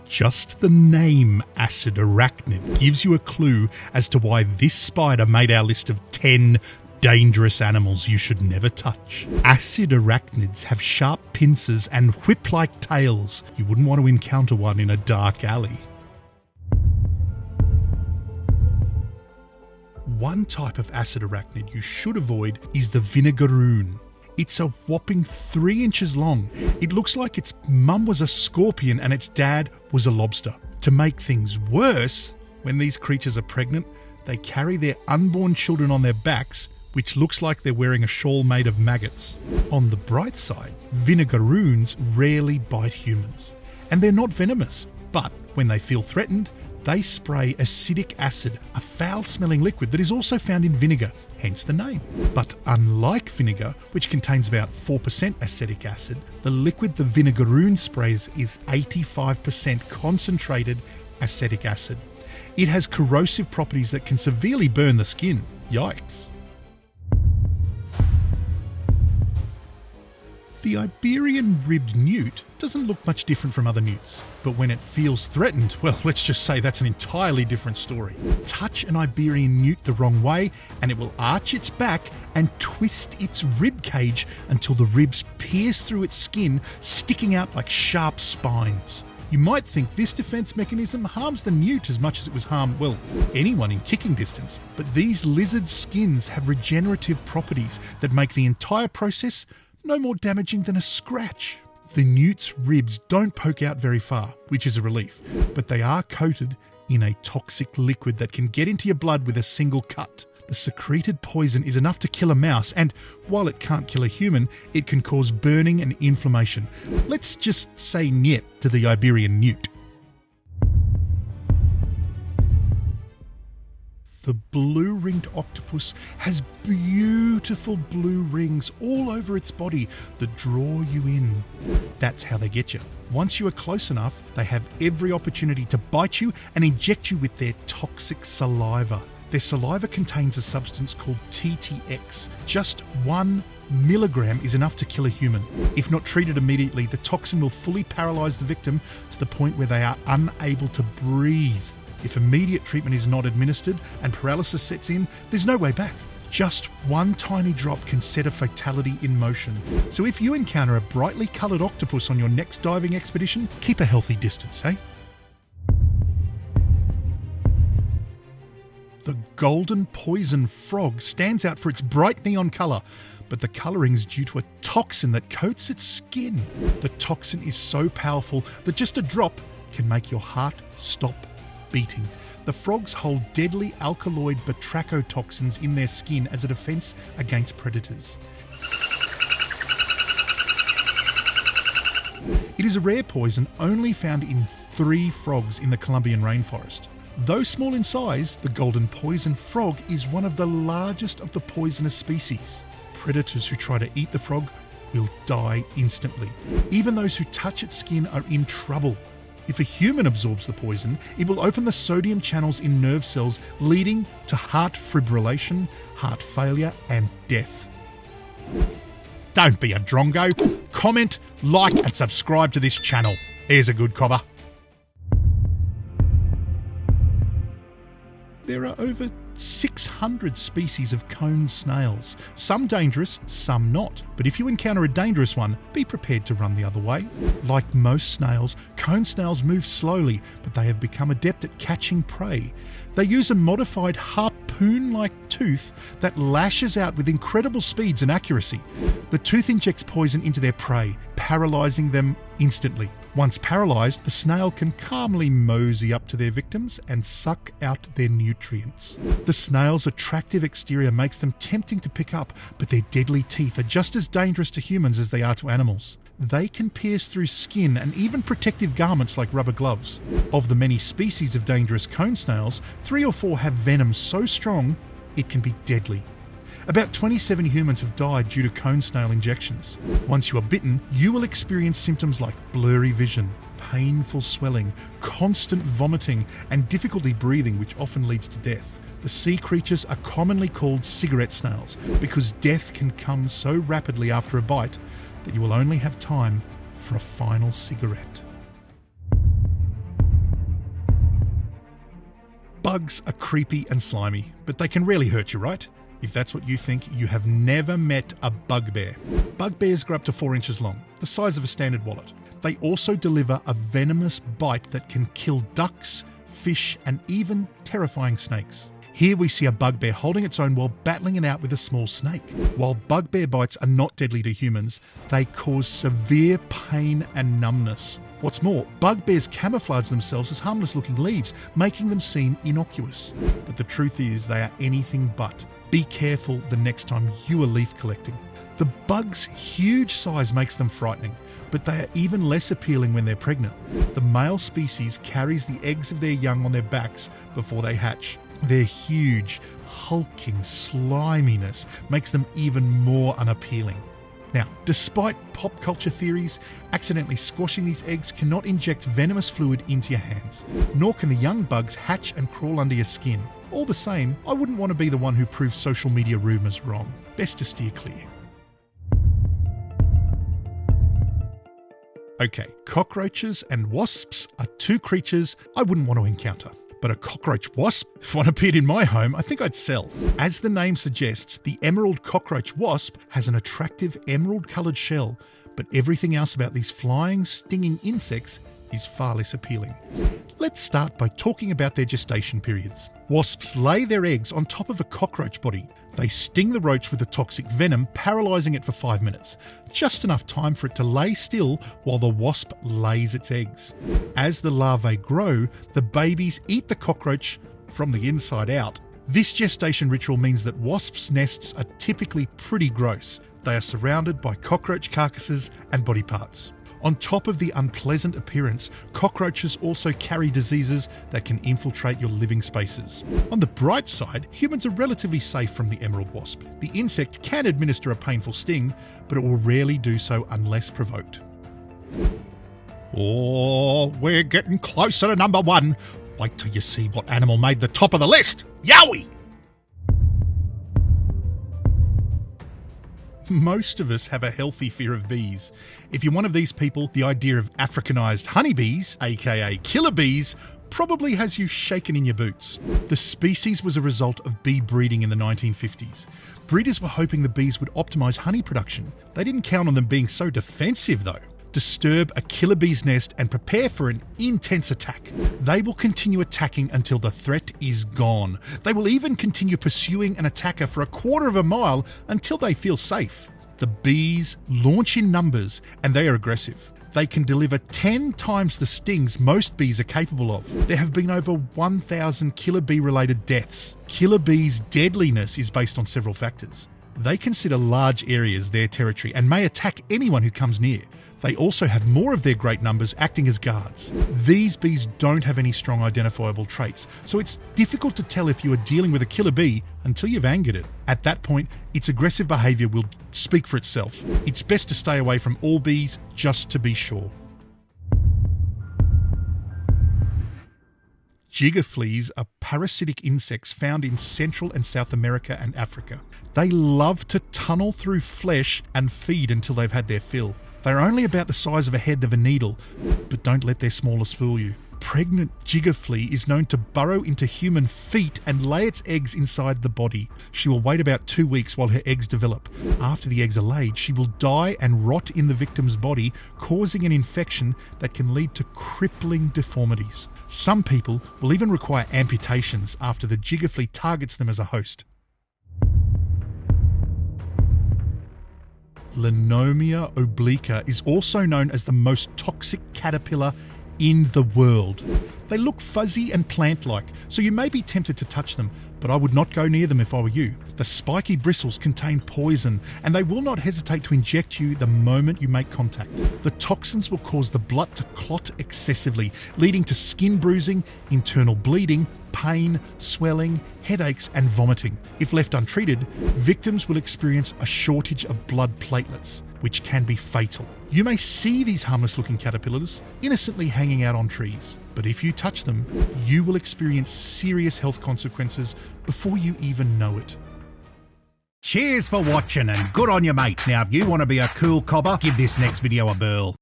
Just the name acid arachnid gives you a clue as to why this spider made our list of 10 dangerous animals you should never touch. Acid arachnids have sharp pincers and whip-like tails. You wouldn't want to encounter one in a dark alley. One type of acid arachnid you should avoid is the Vinegaroon. It's a whopping 3 inches long. It looks like its mum was a scorpion and its dad was a lobster. To make things worse, when these creatures are pregnant, they carry their unborn children on their backs, which looks like they're wearing a shawl made of maggots. On the bright side, Vinegaroons rarely bite humans, and they're not venomous, but when they feel threatened, they spray acidic acid, a foul-smelling liquid that is also found in vinegar, hence the name. But unlike vinegar, which contains about 4% acetic acid, the liquid the Vinegaroon sprays is 85% concentrated acetic acid. It has corrosive properties that can severely burn the skin. Yikes. The Iberian ribbed newt doesn't look much different from other newts, but when it feels threatened, well, let's just say that's an entirely different story. Touch an Iberian newt the wrong way and it will arch its back and twist its rib cage until the ribs pierce through its skin, sticking out like sharp spines. You might think this defense mechanism harms the newt as much as it was harm, well, anyone in kicking distance, but these lizard skins have regenerative properties that make the entire process no more damaging than a scratch. The newt's ribs don't poke out very far, which is a relief, but they are coated in a toxic liquid that can get into your blood with a single cut. The secreted poison is enough to kill a mouse, and while it can't kill a human, it can cause burning and inflammation. Let's just say niet to the Iberian nute. The Blu Ringed Octopus has beautiful blue rings all over its body that draw you in. That's how they get you. Once you are close enough, they have every opportunity to bite you and inject you with their toxic saliva. Their saliva contains a substance called TTX. Just 1 milligram is enough to kill a human. If not treated immediately, the toxin will fully paralyze the victim to the point where they are unable to breathe. If immediate treatment is not administered and paralysis sets in, there's no way back. Just one tiny drop can set a fatality in motion. So if you encounter a brightly coloured octopus on your next diving expedition, keep a healthy distance, eh? The golden poison frog stands out for its bright neon colour, but the colouring is due to a toxin that coats its skin. The toxin is so powerful that just a drop can make your heart stop beating. The frogs hold deadly alkaloid batrachotoxins in their skin as a defense against predators. It is a rare poison only found in 3 frogs in the Colombian rainforest. Though small in size, the golden poison frog is one of the largest of the poisonous species. Predators who try to eat the frog will die instantly. Even those who touch its skin are in trouble. If a human absorbs the poison, it will open the sodium channels in nerve cells, leading to heart fibrillation, heart failure, and death. Don't be a drongo. Comment, like, and subscribe to this channel. Here's a good cobber. There are over 600 species of cone snails, some dangerous, some not. But if you encounter a dangerous one, be prepared to run the other way. Like most snails, cone snails move slowly, but they have become adept at catching prey. They use a modified harpoon-like tooth that lashes out with incredible speeds and accuracy. The tooth injects poison into their prey, paralysing them instantly. Once paralysed, the snail can calmly mosey up to their victims and suck out their nutrients. The snail's attractive exterior makes them tempting to pick up, but their deadly teeth are just as dangerous to humans as they are to animals. They can pierce through skin and even protective garments like rubber gloves. Of the many species of dangerous cone snails, 3 or 4 have venom so strong it can be deadly. About 27 humans have died due to cone snail injections. Once you are bitten, you will experience symptoms like blurry vision, painful swelling, constant vomiting, and difficulty breathing, which often leads to death. The sea creatures are commonly called cigarette snails because death can come so rapidly after a bite that you will only have time for a final cigarette. Bugs are creepy and slimy, but they can rarely hurt you, right? If that's what you think, you have never met a bugbear. Bugbears grow up to 4 inches long, the size of a standard wallet. They also deliver a venomous bite that can kill ducks, fish, and even terrifying snakes. Here we see a bugbear holding its own while battling it out with a small snake. While bugbear bites are not deadly to humans, they cause severe pain and numbness. What's more, bugbears camouflage themselves as harmless-looking leaves, making them seem innocuous. But the truth is they are anything but. Be careful the next time you are leaf collecting. The bug's huge size makes them frightening, but they are even less appealing when they're pregnant. The male species carries the eggs of their young on their backs before they hatch. Their huge, hulking sliminess makes them even more unappealing. Now, despite pop culture theories, accidentally squashing these eggs cannot inject venomous fluid into your hands, nor can the young bugs hatch and crawl under your skin. All the same, I wouldn't want to be the one who proves social media rumours wrong. Best to steer clear. Okay, cockroaches and wasps are two creatures I wouldn't want to encounter. But a cockroach wasp? If one appeared in my home, I think I'd sell. As the name suggests, the emerald cockroach wasp has an attractive emerald-coloured shell, but everything else about these flying, stinging insects is far less appealing. Let's start by talking about their gestation periods. Wasps lay their eggs on top of a cockroach body. They sting the roach with the toxic venom, paralysing it for 5 minutes, just enough time for it to lay still while the wasp lays its eggs. As the larvae grow, the babies eat the cockroach from the inside out. This gestation ritual means that wasps' nests are typically pretty gross. They are surrounded by cockroach carcasses and body parts. On top of the unpleasant appearance, cockroaches also carry diseases that can infiltrate your living spaces. On the bright side, humans are relatively safe from the emerald wasp. The insect can administer a painful sting, but it will rarely do so unless provoked. Oh, we're getting closer to number 1. Wait till you see what animal made the top of the list. Yowie! Most of us have a healthy fear of bees. If you're one of these people, the idea of Africanized honeybees, aka killer bees, probably has you shaken in your boots. The species was a result of bee breeding in the 1950s. Breeders were hoping the bees would optimize honey production. They didn't count on them being so defensive though. Disturb a killer bee's nest and prepare for an intense attack. They will continue attacking until the threat is gone. They will even continue pursuing an attacker for a quarter of a mile until they feel safe. The bees launch in numbers and they are aggressive. They can deliver 10 times the stings most bees are capable of. There have been over 1,000 killer bee related deaths. Killer bees' deadliness is based on several factors. They consider large areas their territory and may attack anyone who comes near. They also have more of their great numbers acting as guards. These bees don't have any strong identifiable traits, so it's difficult to tell if you are dealing with a killer bee until you've angered it. At that point, its aggressive behaviour will speak for itself. It's best to stay away from all bees just to be sure. Jiga fleas are parasitic insects found in Central and South America and Africa. They love to tunnel through flesh and feed until they've had their fill. They're only about the size of a head of a needle, but don't let their smallness fool you. Pregnant Jiga Flea is known to burrow into human feet and lay its eggs inside the body. She will wait about 2 weeks while her eggs develop. After the eggs are laid, she will die and rot in the victim's body, causing an infection that can lead to crippling deformities. Some people will even require amputations after the Jiga Flea targets them as a host. Lomia obliqua is also known as the most toxic caterpillar in the world. They look fuzzy and plant-like, so you may be tempted to touch them, but I would not go near them if I were you. The spiky bristles contain poison, and they will not hesitate to inject you the moment you make contact. The toxins will cause the blood to clot excessively, leading to skin bruising, internal bleeding, pain, swelling, headaches, and vomiting. If left untreated, victims will experience a shortage of blood platelets, which can be fatal. You may see these harmless-looking caterpillars innocently hanging out on trees, but if you touch them, you will experience serious health consequences before you even know it. Cheers for watching and good on you, mate. Now, if you want to be a cool cobber, give this next video a burl.